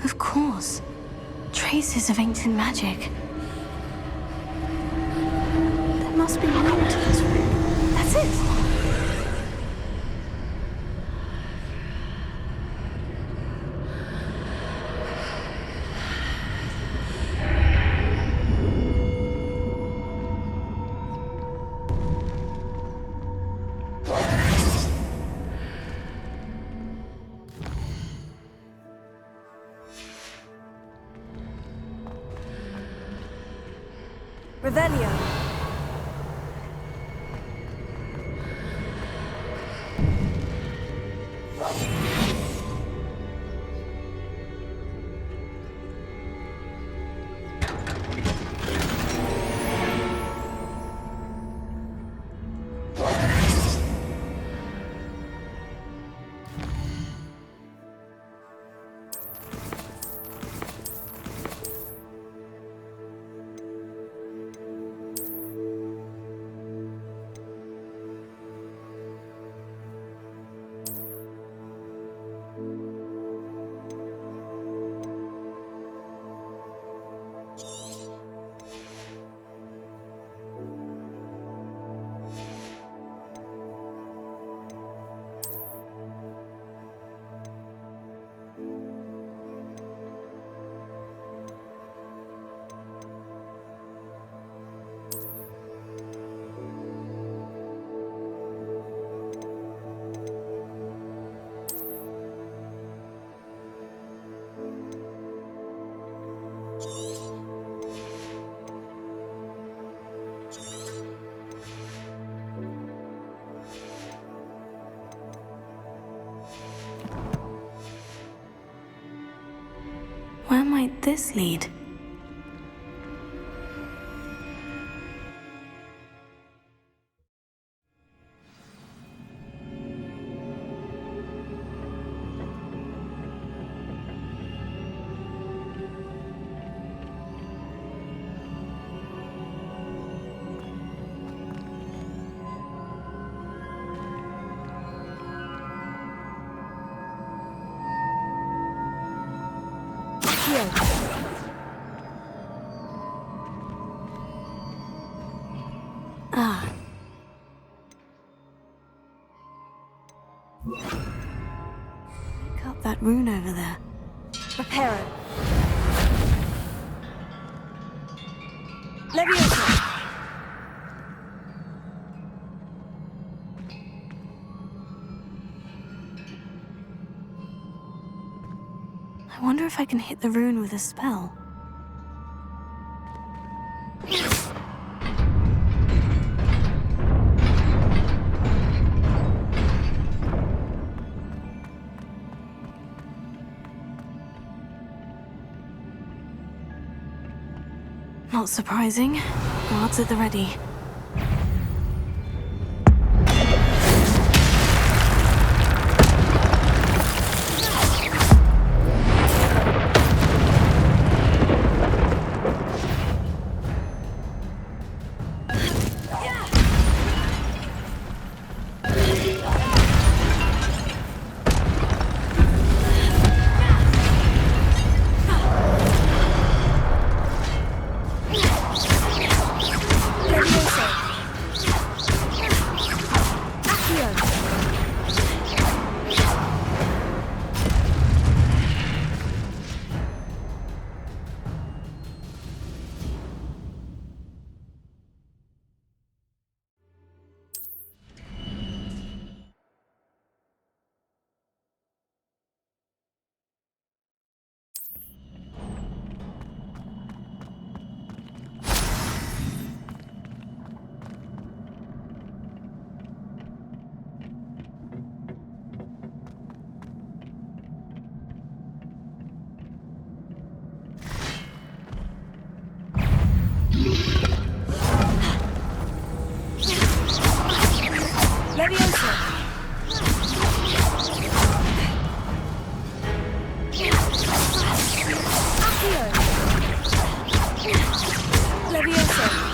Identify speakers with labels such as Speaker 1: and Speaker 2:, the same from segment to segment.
Speaker 1: Of course. Traces of ancient magic. There must be more to this room. That's it!
Speaker 2: Revelio.
Speaker 1: Where might this lead? Ah. Pick up that rune over there.
Speaker 2: Reparo. Leviosa.
Speaker 1: I wonder if I can hit the rune with a spell. Not surprising. Guards at the ready.
Speaker 2: Leviosa. Accio. Leviosa.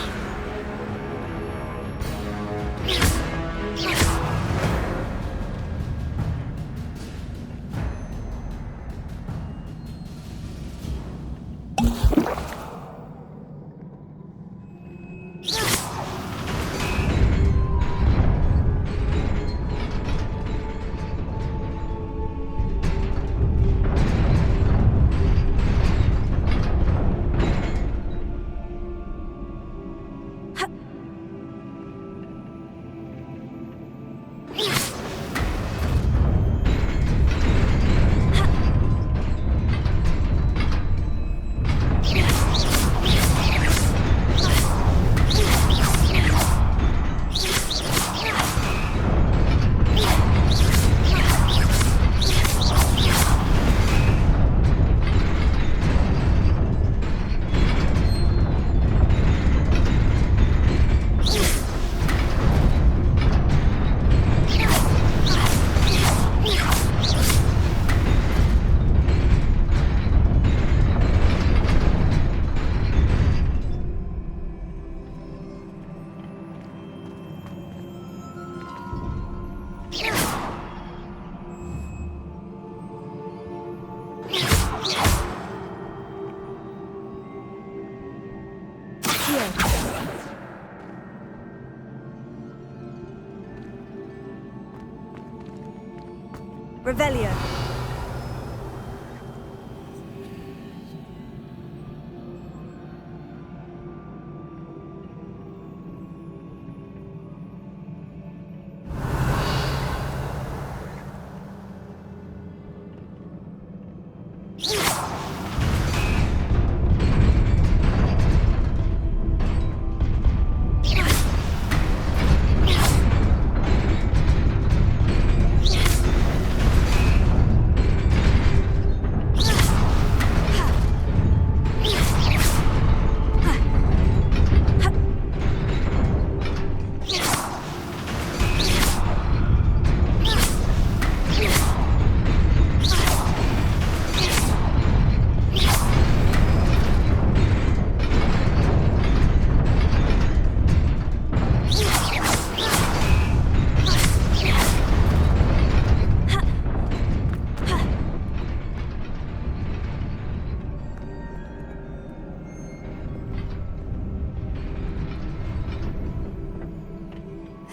Speaker 2: Revelio.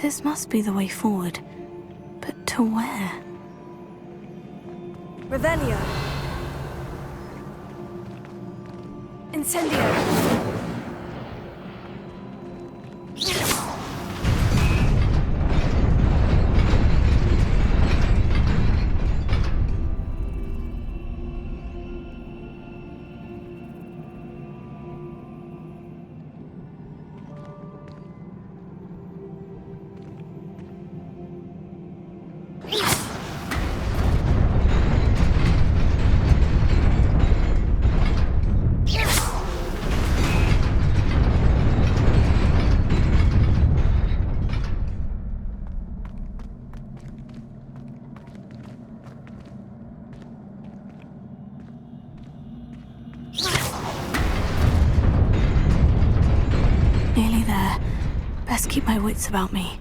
Speaker 1: This must be the way forward. But to where?
Speaker 2: Revelio. Incendio.
Speaker 1: Nearly there. Best keep my wits about me.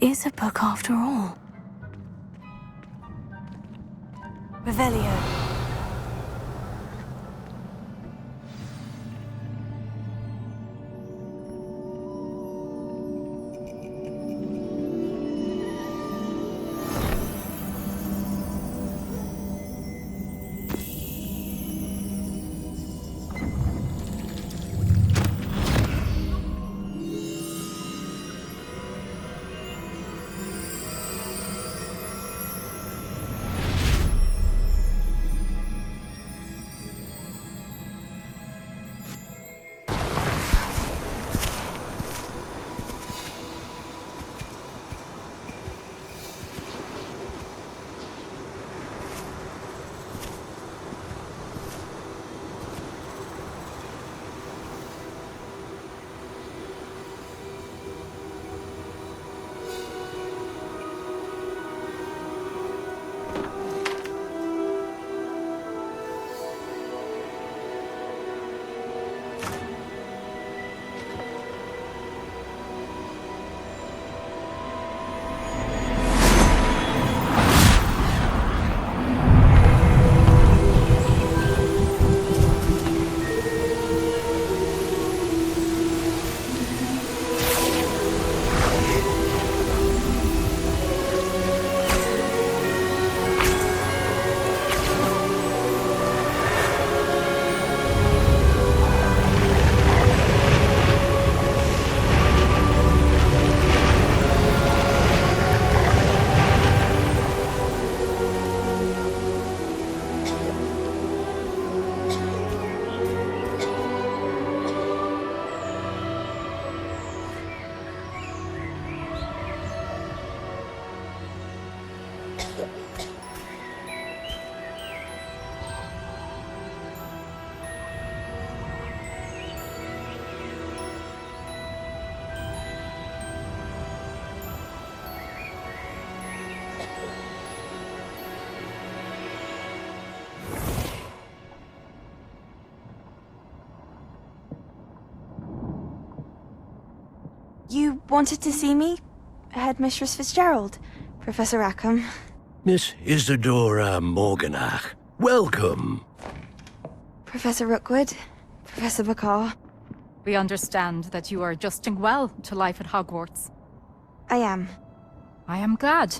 Speaker 1: is a book after all.
Speaker 2: Revelio. You wanted to see me? Headmistress Fitzgerald, Professor Rackham.
Speaker 3: Miss Isadora Morganach, welcome.
Speaker 2: Professor Rookwood, Professor Bakar.
Speaker 4: We understand that you are adjusting well to life at Hogwarts.
Speaker 2: I am.
Speaker 4: I am glad.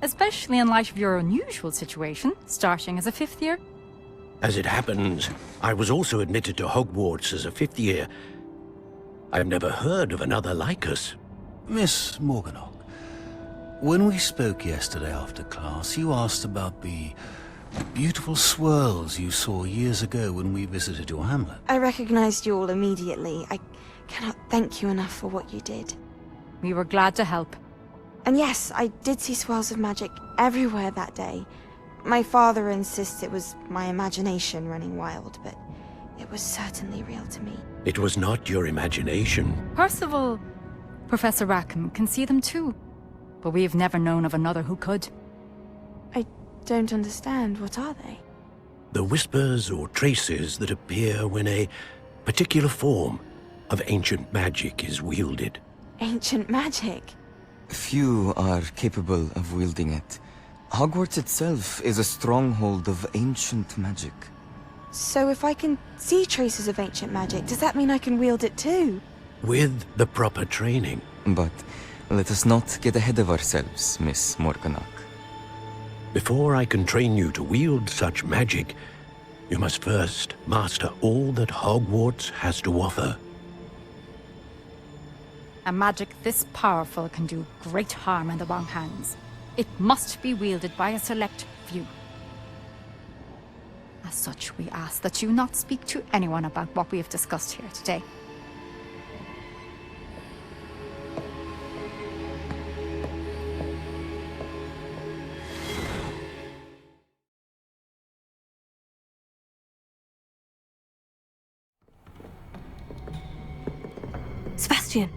Speaker 4: Especially in light of your unusual situation, starting as a fifth year.
Speaker 3: As it happens, I was also admitted to Hogwarts as a fifth year. I've never heard of another like us.
Speaker 5: Miss Morganach, when we spoke yesterday after class, you asked about the beautiful swirls you saw years ago when we visited your hamlet.
Speaker 2: I recognized you all immediately. I cannot thank you enough for what you did.
Speaker 4: We were glad to help.
Speaker 2: And yes, I did see swirls of magic everywhere that day. My father insists it was my imagination running wild, but it was certainly real to me.
Speaker 3: It was not your imagination.
Speaker 4: Percival, Professor Rackham can see them too. But we've never known of another who could.
Speaker 2: I don't understand. What are they?
Speaker 3: The whispers or traces that appear when a particular form of ancient magic is wielded.
Speaker 2: Ancient magic?
Speaker 6: Few are capable of wielding it. Hogwarts itself is a stronghold of ancient magic.
Speaker 2: So if I can see traces of ancient magic, does that mean I can wield it too?
Speaker 3: With the proper training.
Speaker 6: But let us not get ahead of ourselves, Miss Morganach.
Speaker 3: Before I can train you to wield such magic, you must first master all that Hogwarts has to offer.
Speaker 4: A magic this powerful can do great harm in the wrong hands. It must be wielded by a select few. As such, we ask that you not speak to anyone about what we have discussed here today.
Speaker 1: Sebastian.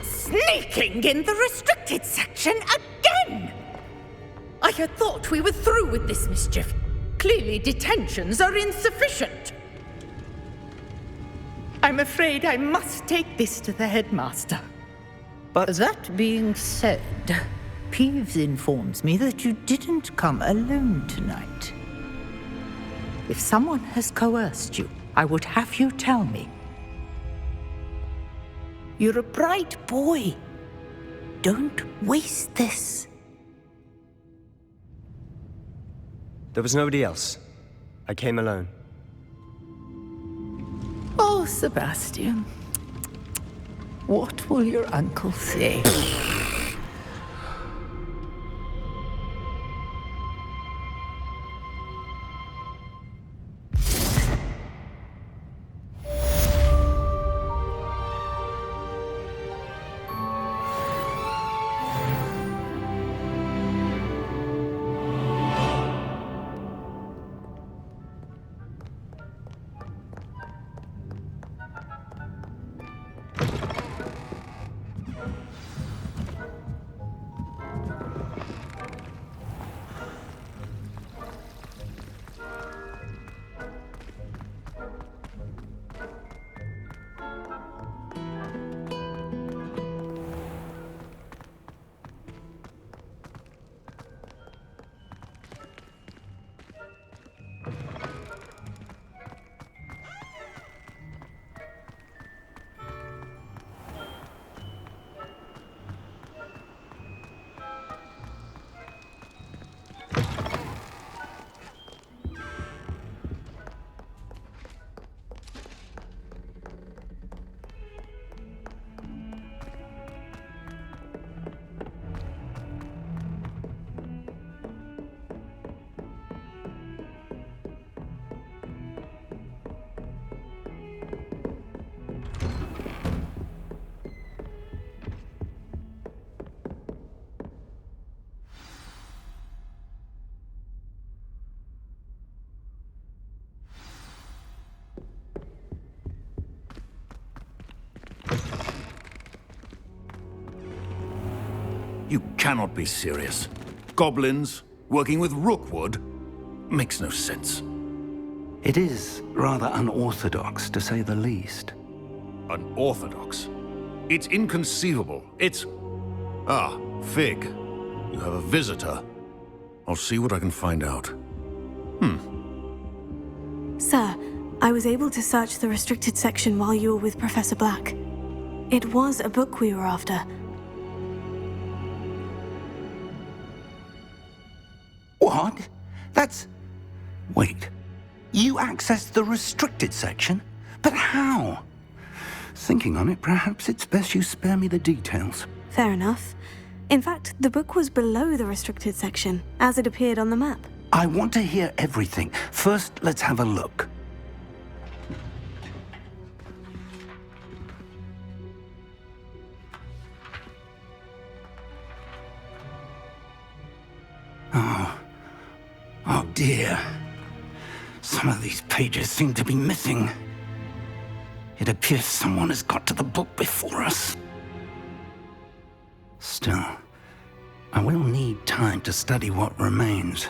Speaker 7: Sneaking in the restricted section again! I had thought we were through with this mischief. Clearly detentions are insufficient. I'm afraid I must take this to the headmaster.
Speaker 8: But
Speaker 7: That being said, Peeves informs me that you didn't come alone tonight. If someone has coerced you, I would have you tell me. You're a bright boy. Don't waste this.
Speaker 8: there was nobody else. I came alone.
Speaker 7: Oh, Sebastian. What will your uncle say?
Speaker 5: You cannot be serious. Goblins working with Rookwood makes no sense.
Speaker 9: It is rather unorthodox, to say the least.
Speaker 5: Unorthodox? It's inconceivable. It's... Ah, Fig. You have a visitor. I'll see what I can find out.
Speaker 1: Sir, I was able to search the restricted section while you were with Professor Black. It was a book we were after.
Speaker 9: What? That's... Wait. You accessed the restricted section? But how? Thinking on it, perhaps it's best you spare me the details.
Speaker 1: Fair enough. In fact, the book was below the restricted section, as it appeared on the map.
Speaker 9: I want to hear everything. First, let's have a look. Oh dear. Some of these pages seem to be missing. It appears someone has got to the book before us. Still, I will need time to study what remains.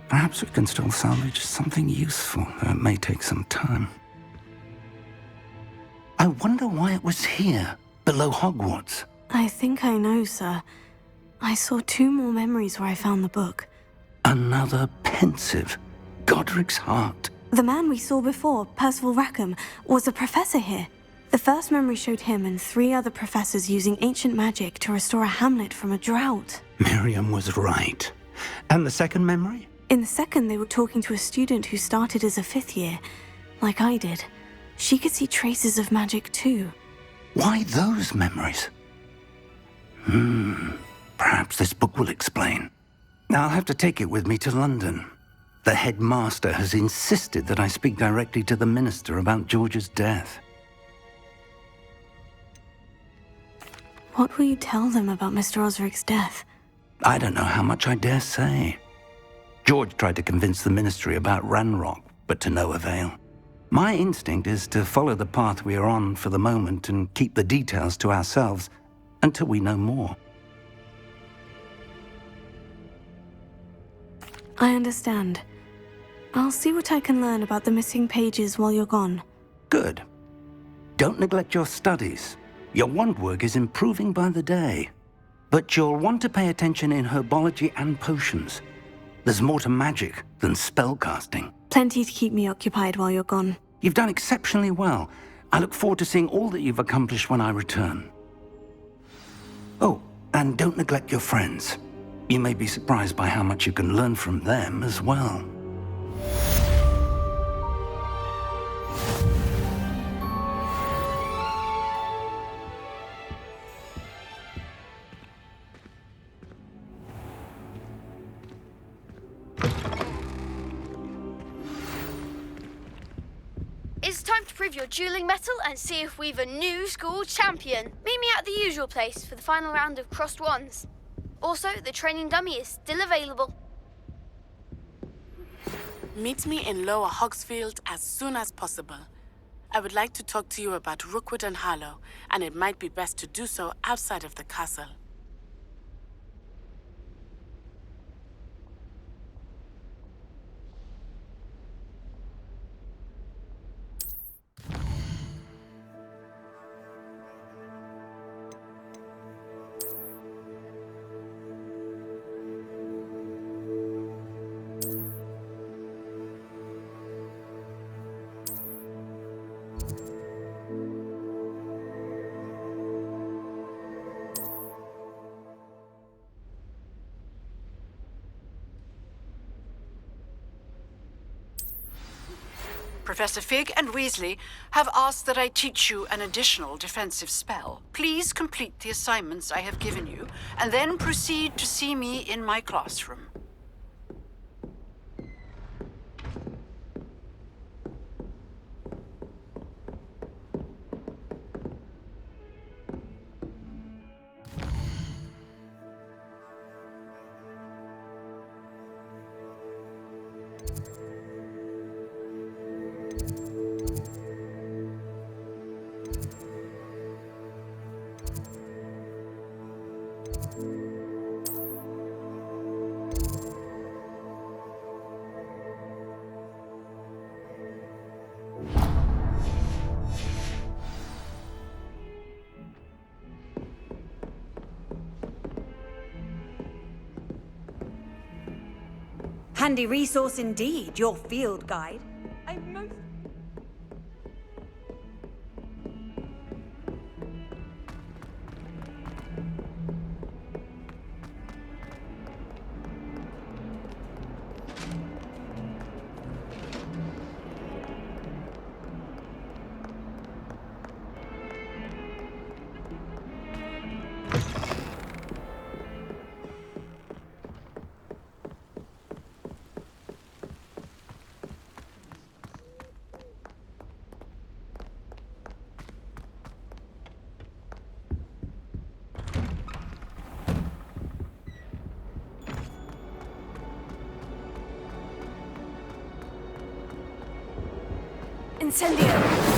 Speaker 9: Perhaps we can still salvage something useful, though it may take some time. I wonder why it was here, below Hogwarts.
Speaker 1: I think I know, sir. I saw 2 more memories where I found the book.
Speaker 9: Another pensive. Godric's heart.
Speaker 1: The man we saw before, Percival Rackham, was a professor here. The first memory showed him and 3 other professors using ancient magic to restore a hamlet from a drought.
Speaker 9: Miriam was right. And the second memory?
Speaker 1: In the second, they were talking to a student who started as a 5th year, like I did. She could see traces of magic too.
Speaker 9: Why those memories? Perhaps this book will explain. I'll have to take it with me to London. The headmaster has insisted that I speak directly to the minister about George's death.
Speaker 1: What will you tell them about Mr. Osric's death?
Speaker 9: I don't know how much I dare say. George tried to convince the ministry about Ranrock, but to no avail. My instinct is to follow the path we are on for the moment and keep the details to ourselves until we know more.
Speaker 1: I understand. I'll see what I can learn about the missing pages while you're gone.
Speaker 9: Good. Don't neglect your studies. Your wand work is improving by the day. But you'll want to pay attention in herbology and potions. There's more to magic than spellcasting.
Speaker 1: Plenty to keep me occupied while you're gone.
Speaker 9: You've done exceptionally well. I look forward to seeing all that you've accomplished when I return. Oh, and don't neglect your friends. You may be surprised by how much you can learn from them as well.
Speaker 10: It's time to prove your dueling mettle and see if we've a new school champion. Meet me at the usual place for the final round of crossed wands. Also, the training dummy is still available.
Speaker 11: Meet me in Lower Hogsfield as soon as possible. I would like to talk to you about Rookwood and Harlow, and it might be best to do so outside of the castle.
Speaker 12: Professor Fig and Weasley have asked that I teach you an additional defensive spell. Please complete the assignments I have given you, and then proceed to see me in my classroom.
Speaker 13: Handy resource indeed, your field guide.
Speaker 1: Incendio!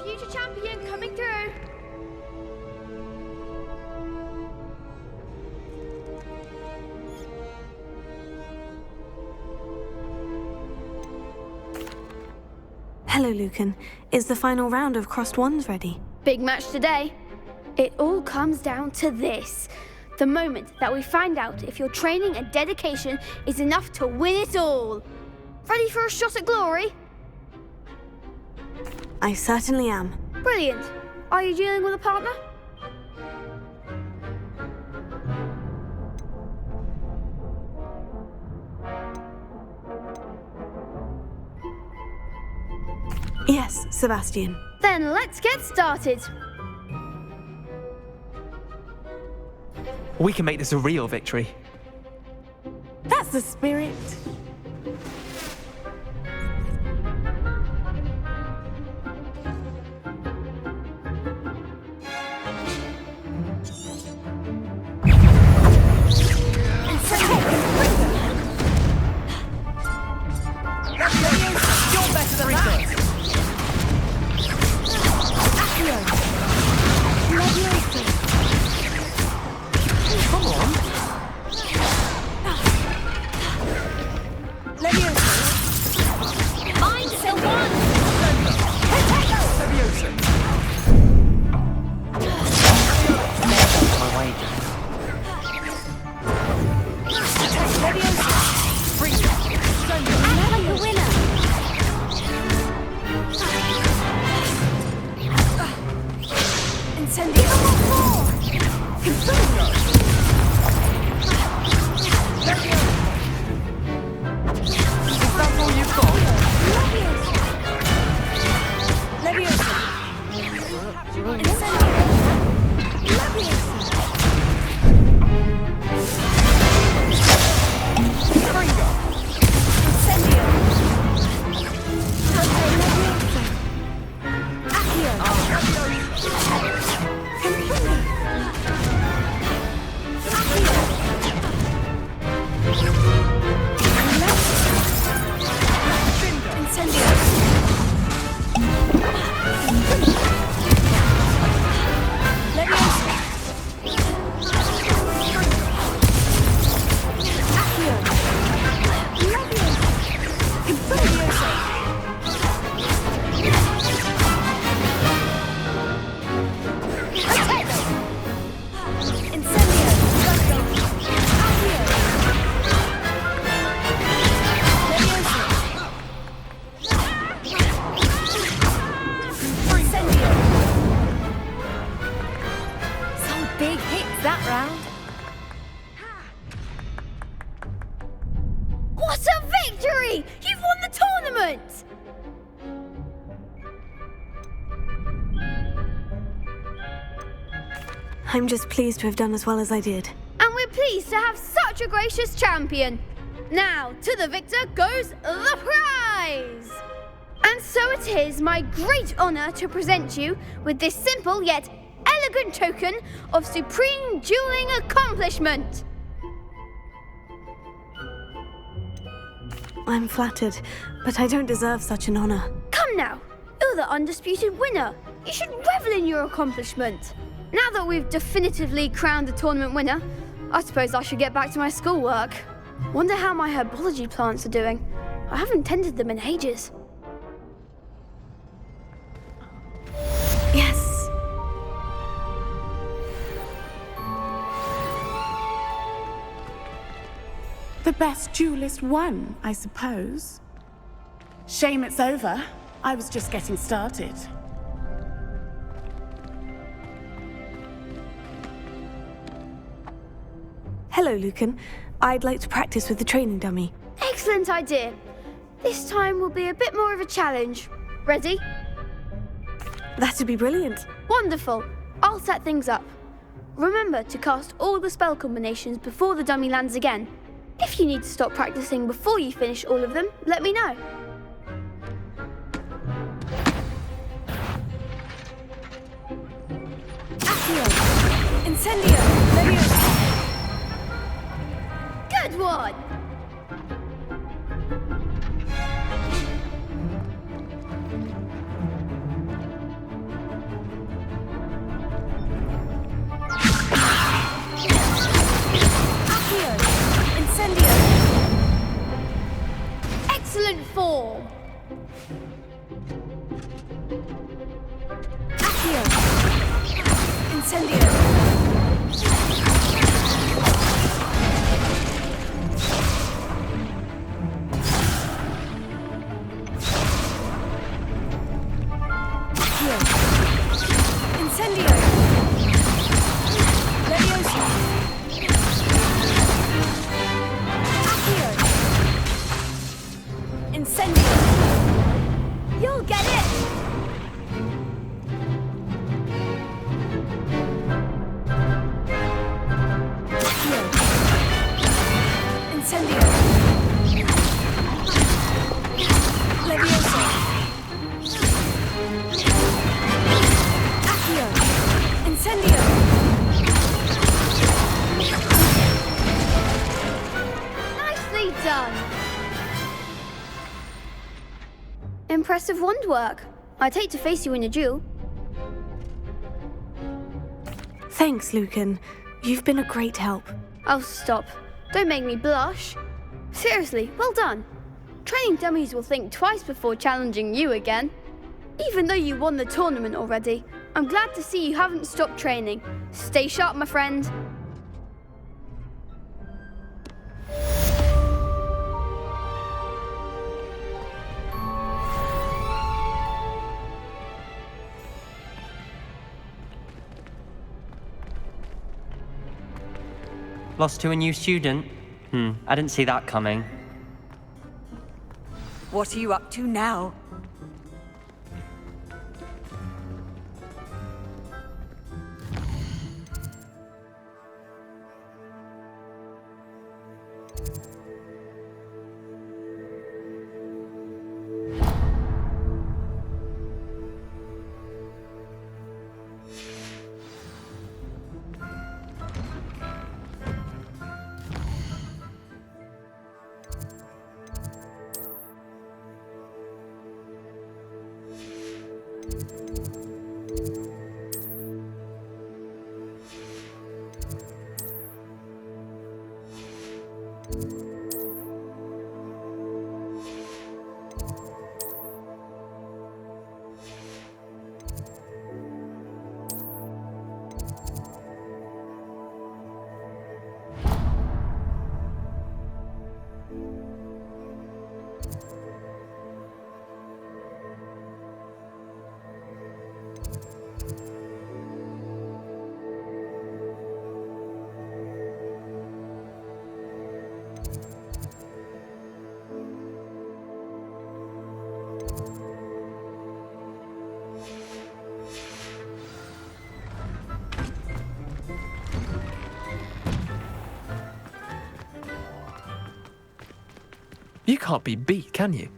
Speaker 10: Future champion coming through.
Speaker 1: Hello, Lucan. Is the final round of Crossed Wands ready?
Speaker 10: Big match today. It all comes down to this. The moment that we find out if your training and dedication is enough to win it all. Ready for a shot at glory?
Speaker 1: I certainly am.
Speaker 10: Brilliant. Are you dealing with a partner?
Speaker 1: Yes, Sebastian.
Speaker 10: Then let's get started.
Speaker 14: We can make this a real victory.
Speaker 11: That's the spirit.
Speaker 14: You're better than that! Come on!
Speaker 10: I'm so one!
Speaker 14: Leviosa! My way,
Speaker 10: Act like a winner!
Speaker 14: Is that all you've got?
Speaker 10: Big hits that round. What a victory! You've won the tournament!
Speaker 1: I'm just pleased to have done as well as I did.
Speaker 10: And we're pleased to have such a gracious champion. Now, to the victor goes the prize! And so it is my great honor to present you with this simple yet elegant token of supreme dueling accomplishment.
Speaker 1: I'm flattered, but I don't deserve such an honor.
Speaker 10: Come now, you're the undisputed winner. You should revel in your accomplishment. Now that we've definitively crowned the tournament winner, I suppose I should get back to my schoolwork. Wonder how my herbology plants are doing. I haven't tended them in ages.
Speaker 1: Yes.
Speaker 11: The best duelist won, I suppose. Shame it's over. I was just getting started.
Speaker 1: Hello, Lucan. I'd like to practice with the training dummy.
Speaker 10: Excellent idea. This time will be a bit more of a challenge. Ready?
Speaker 1: That'd be brilliant.
Speaker 10: Wonderful. I'll set things up. Remember to cast all the spell combinations before the dummy lands again. If you need to stop practicing before you finish all of them, let me know.
Speaker 1: Accio! Incendio! Leviosa!
Speaker 10: Good one! Excellent form!
Speaker 1: Accio! Incendio! Accio! Incendio! Leviosa! Accio! Incendio!
Speaker 10: impressive wand work. I'd hate to face you in a duel.
Speaker 1: Thanks, Lucan. You've been a great help.
Speaker 10: Oh, stop. Don't make me blush. Seriously, well done. Training dummies will think twice before challenging you again. Even though you won the tournament already, I'm glad to see you haven't stopped training. Stay sharp, my friend.
Speaker 14: Lost to a new student? I didn't see that coming.
Speaker 13: What are you up to now?
Speaker 14: You can't be beat, can you?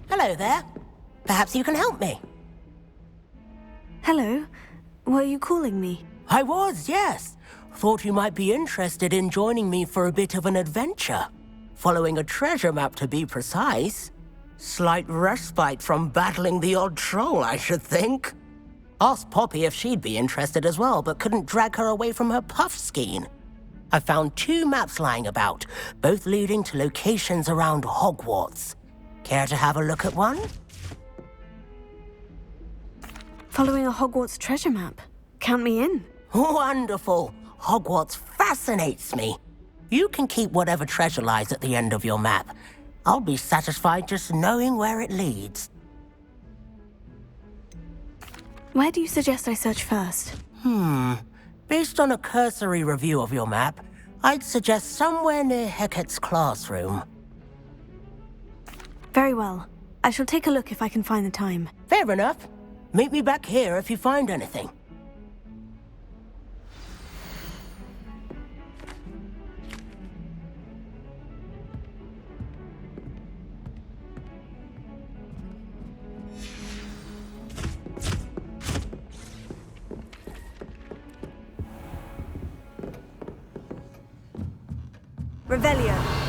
Speaker 15: Hello there. Perhaps you can help me.
Speaker 1: Hello. Were you calling me?
Speaker 15: I was, yes. Thought you might be interested in joining me for a bit of an adventure. Following a treasure map, to be precise. Slight respite from battling the odd troll, I should think. Asked Poppy if she'd be interested as well, but couldn't drag her away from her puff skein. I found 2 maps lying about, both leading to locations around Hogwarts. Care to have a look at one?
Speaker 1: Following a Hogwarts treasure map. Count me in.
Speaker 15: Wonderful. Hogwarts fascinates me. You can keep whatever treasure lies at the end of your map. I'll be satisfied just knowing where it leads.
Speaker 1: Where do you suggest I search first?
Speaker 15: Based on a cursory review of your map, I'd suggest somewhere near Hecat's classroom.
Speaker 1: Very well. I shall take a look if I can find the time.
Speaker 15: Fair enough. Meet me back here if you find anything.
Speaker 13: Revelio.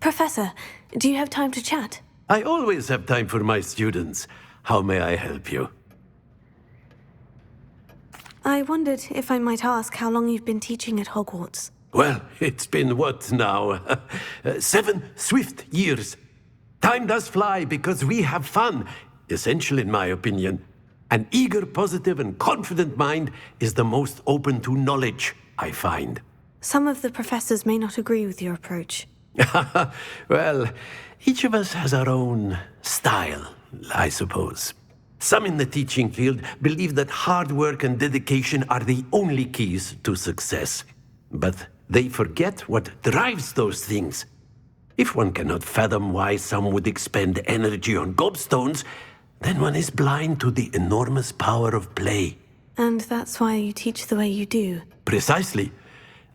Speaker 1: Professor, do you have time to chat?
Speaker 3: I always have time for my students. How may I help you?
Speaker 1: I wondered if I might ask how long you've been teaching at Hogwarts.
Speaker 3: Well, it's been what now? 7 swift years. Time does fly because we have fun. Essential in my opinion. An eager, positive, and confident mind is the most open to knowledge, I find.
Speaker 1: Some of the professors may not agree with your approach.
Speaker 3: Well, each of us has our own style, I suppose. Some in the teaching field believe that hard work and dedication are the only keys to success. But they forget what drives those things. If one cannot fathom why some would expend energy on gobstones, then one is blind to the enormous power of play.
Speaker 1: And that's why you teach the way you do.
Speaker 3: Precisely.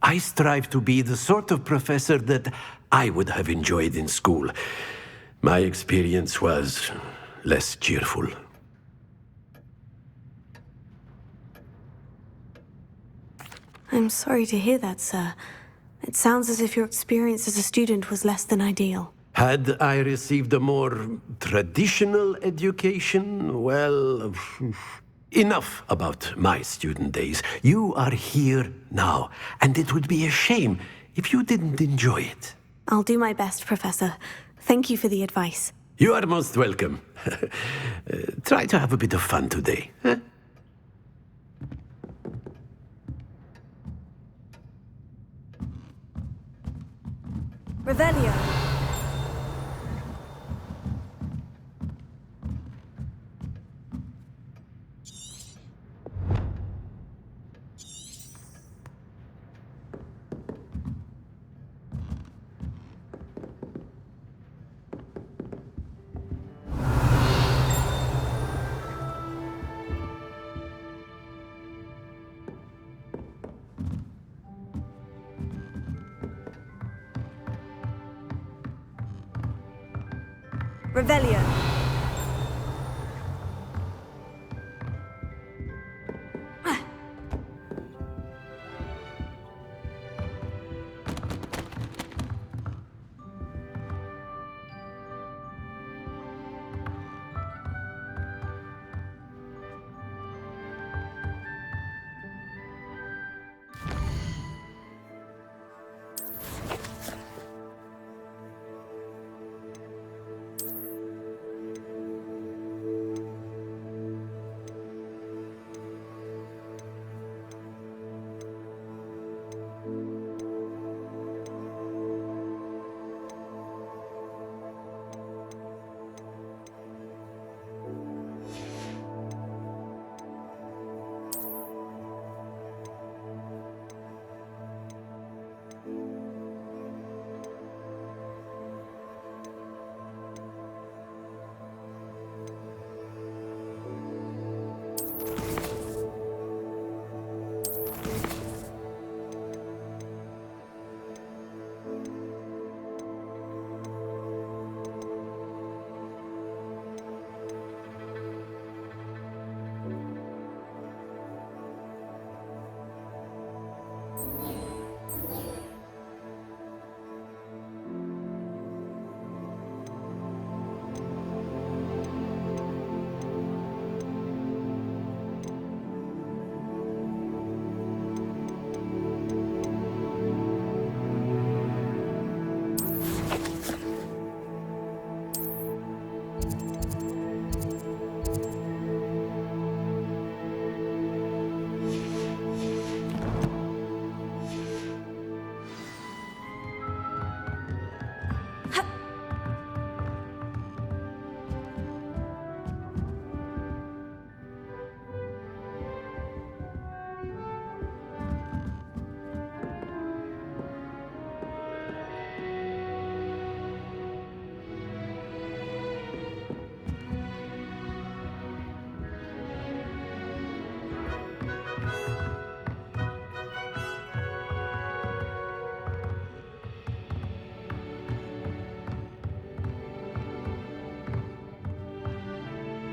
Speaker 3: I strive to be the sort of professor that I would have enjoyed in school. My experience was less cheerful.
Speaker 1: I'm sorry to hear that, sir. It sounds as if your experience as a student was less than ideal.
Speaker 3: Had I received a more traditional education, well, enough about my student days. You are here now, and it would be a shame if you didn't enjoy it.
Speaker 1: I'll do my best, Professor. Thank you for the advice.
Speaker 3: You are most welcome. Try to have a bit of fun today. Huh?
Speaker 13: Revelio. Revelio.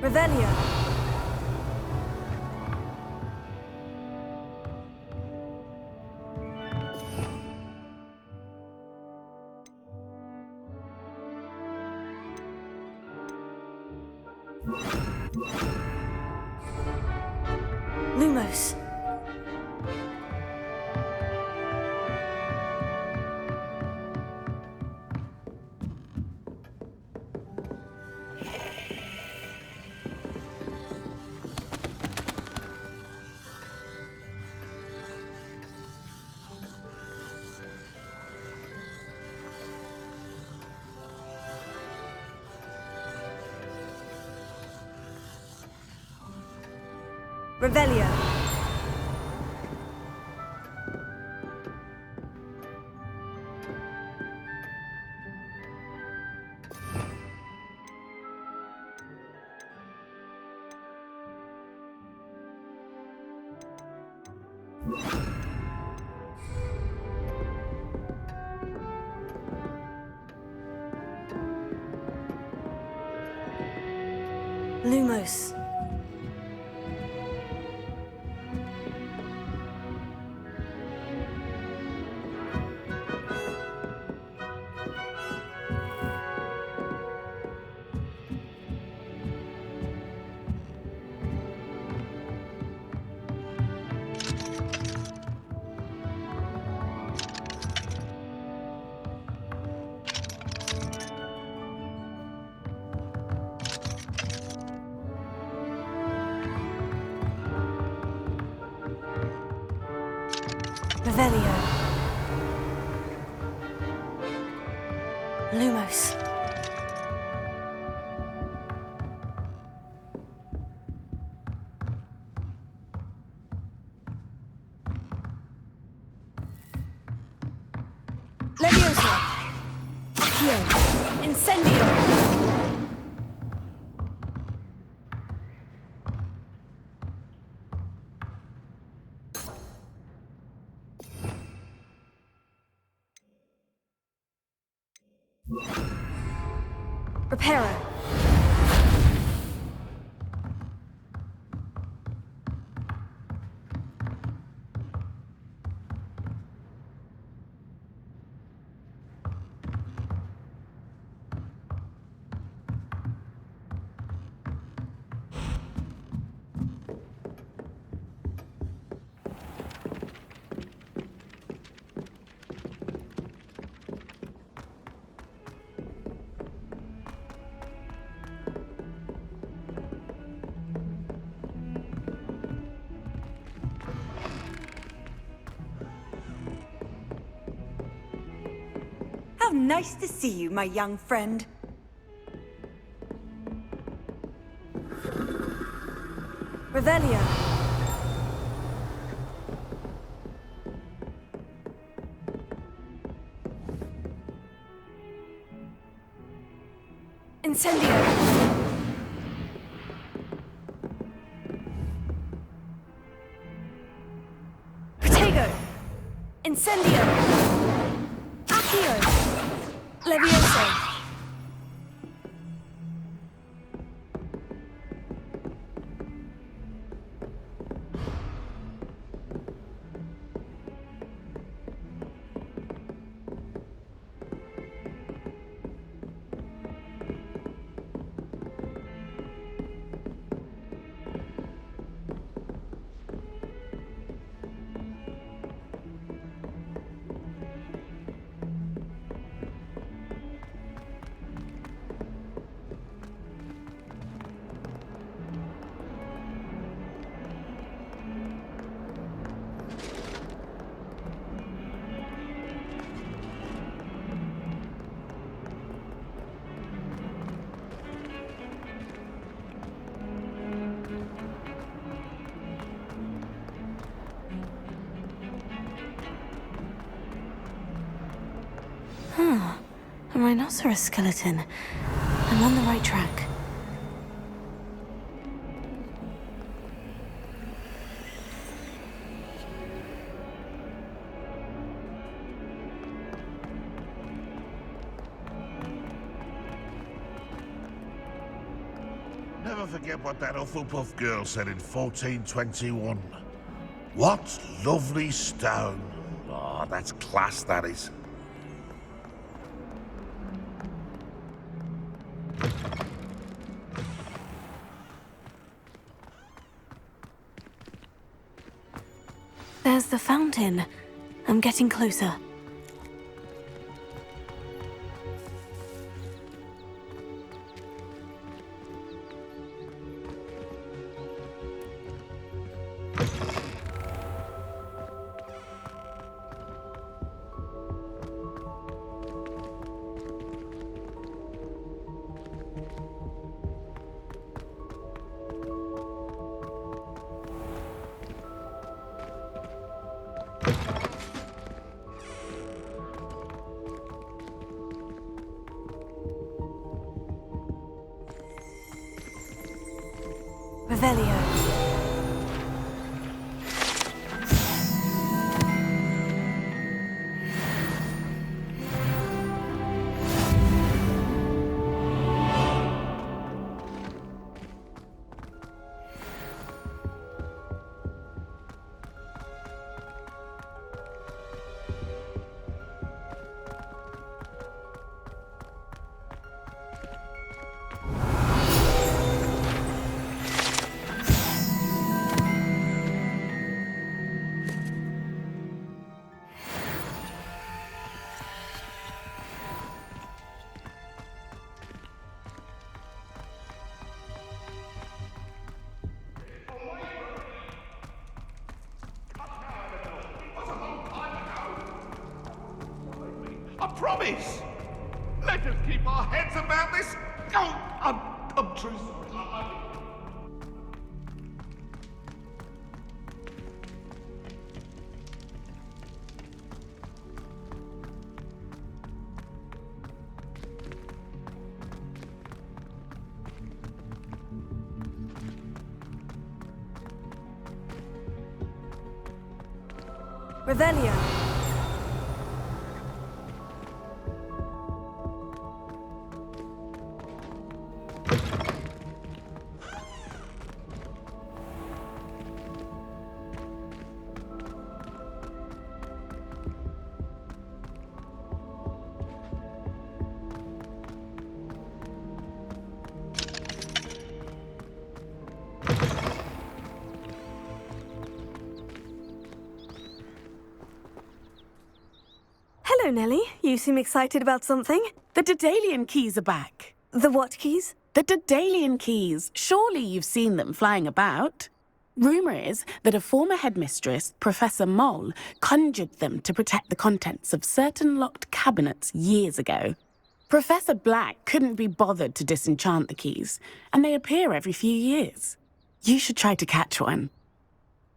Speaker 13: Revelio.
Speaker 1: Lumos.
Speaker 13: Revelio.
Speaker 1: Lumos. Revelio. Lumos.
Speaker 13: Leviosa. Accio. Incendio. Reparo. How nice to see you, my young friend. Revelio. Incendio. Protego. Incendio. Accio. Levioso.
Speaker 1: A rhinoceros skeleton. I'm on the right track.
Speaker 16: Never forget what that Hufflepuff girl said in 1421. What lovely stone. Oh, that's class, that is.
Speaker 1: There's the fountain. I'm getting closer. Revelio.
Speaker 16: I promise! Let us keep our heads about this! Oh, I'm true sorry.
Speaker 1: Revelio. Hello, Nellie. You seem excited about something.
Speaker 17: The Daedalian keys are back.
Speaker 1: The what keys?
Speaker 17: The Daedalian keys. Surely you've seen them flying about. Rumour is that a former headmistress, Professor Moll, conjured them to protect the contents of certain locked cabinets years ago. Professor Black couldn't be bothered to disenchant the keys, and they appear every few years. You should try to catch one.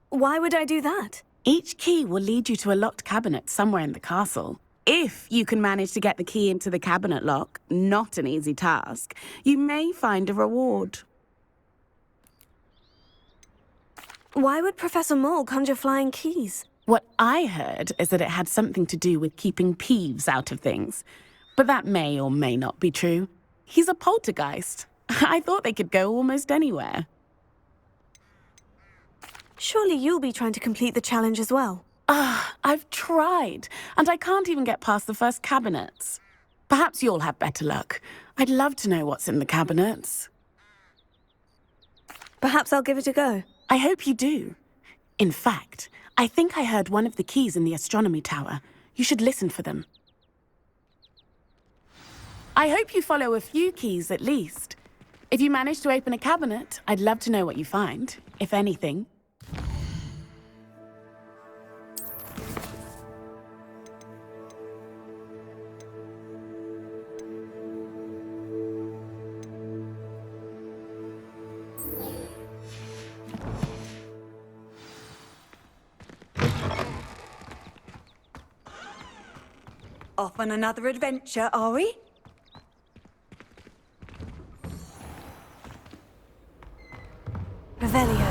Speaker 1: Why would I do that?
Speaker 17: Each key will lead you to a locked cabinet somewhere in the castle. If you can manage to get the key into the cabinet lock, not an easy task, you may find a reward.
Speaker 1: Why would Professor Moll conjure flying keys?
Speaker 17: What I heard is that it had something to do with keeping Peeves out of things. But that may or may not be true. He's a poltergeist. I thought they could go almost anywhere.
Speaker 1: Surely you'll be trying to complete the challenge as well.
Speaker 17: I've tried, and I can't even get past the first cabinets. Perhaps you'll have better luck. I'd love to know what's in the cabinets.
Speaker 1: Perhaps I'll give it a go.
Speaker 17: I hope you do. In fact, I think I heard one of the keys in the astronomy tower. You should listen for them. I hope you follow a few keys at least. If you manage to open a cabinet, I'd love to know what you find, if anything.
Speaker 13: Off on another adventure, are we?
Speaker 1: Revelio.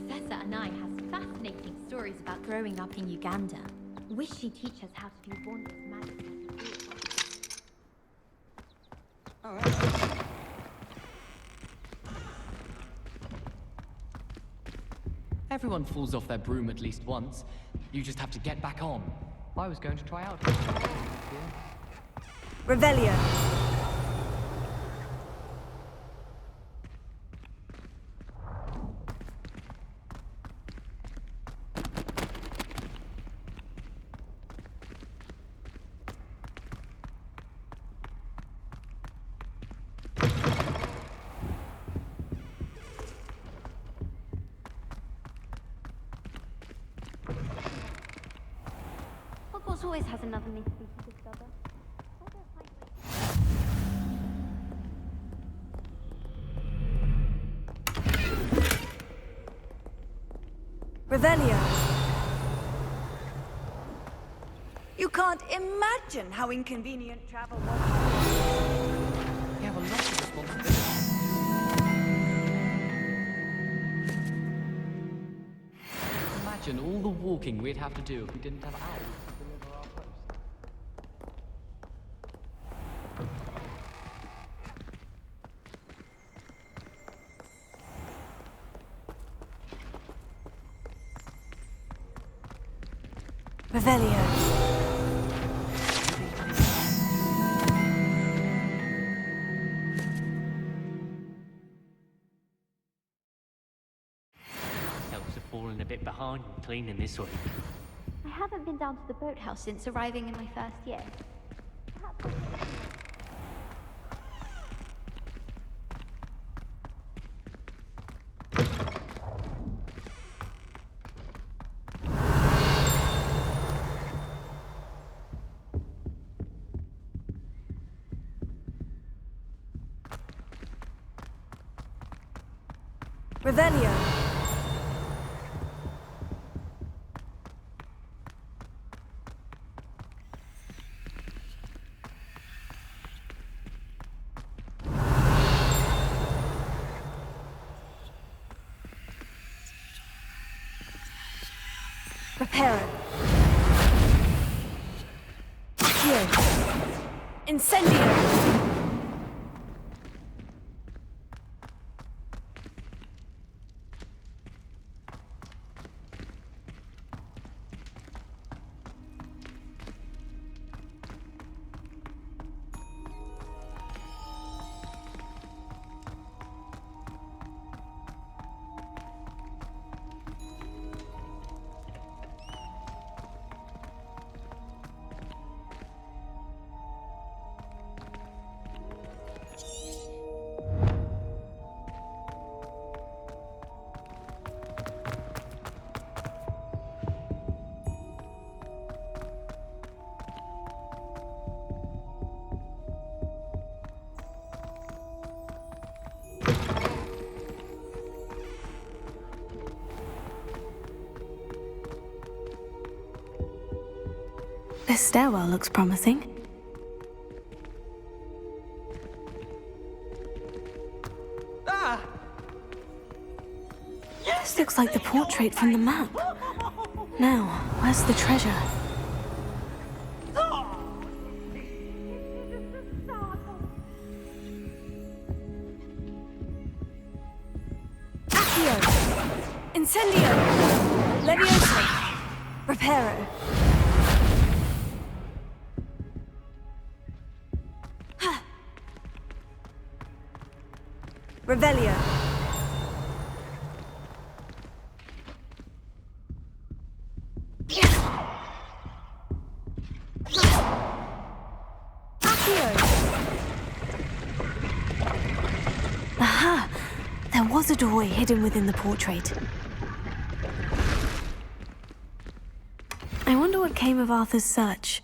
Speaker 18: Professor Anai has fascinating stories about growing up in Uganda. Wish she'd teach us how to do wondrous magic like you do.
Speaker 19: Everyone falls off their broom at least once. You just have to get back on. I was going to try out.
Speaker 13: Revelio.
Speaker 18: Hogwarts always has another mystery to discover.
Speaker 13: Revelio. You can't imagine how inconvenient travel was.
Speaker 19: We have a lot of responsibility. Imagine all the walking we'd have to do if we didn't have owls to deliver our post.
Speaker 1: Revelio.
Speaker 14: Elves are falling a bit behind in cleaning this week.
Speaker 18: I haven't been down to the boathouse since arriving in my first year.
Speaker 13: Revelio. Prepare. Here. Incendio.
Speaker 1: This stairwell looks promising.
Speaker 13: Ah!
Speaker 1: This looks like the portrait from the map. Now, where's the treasure?
Speaker 13: Accio! Incendio! Levioso! Reparo! Revelio.
Speaker 1: Aha! There was a doorway hidden within the portrait. I wonder what came of Arthur's search.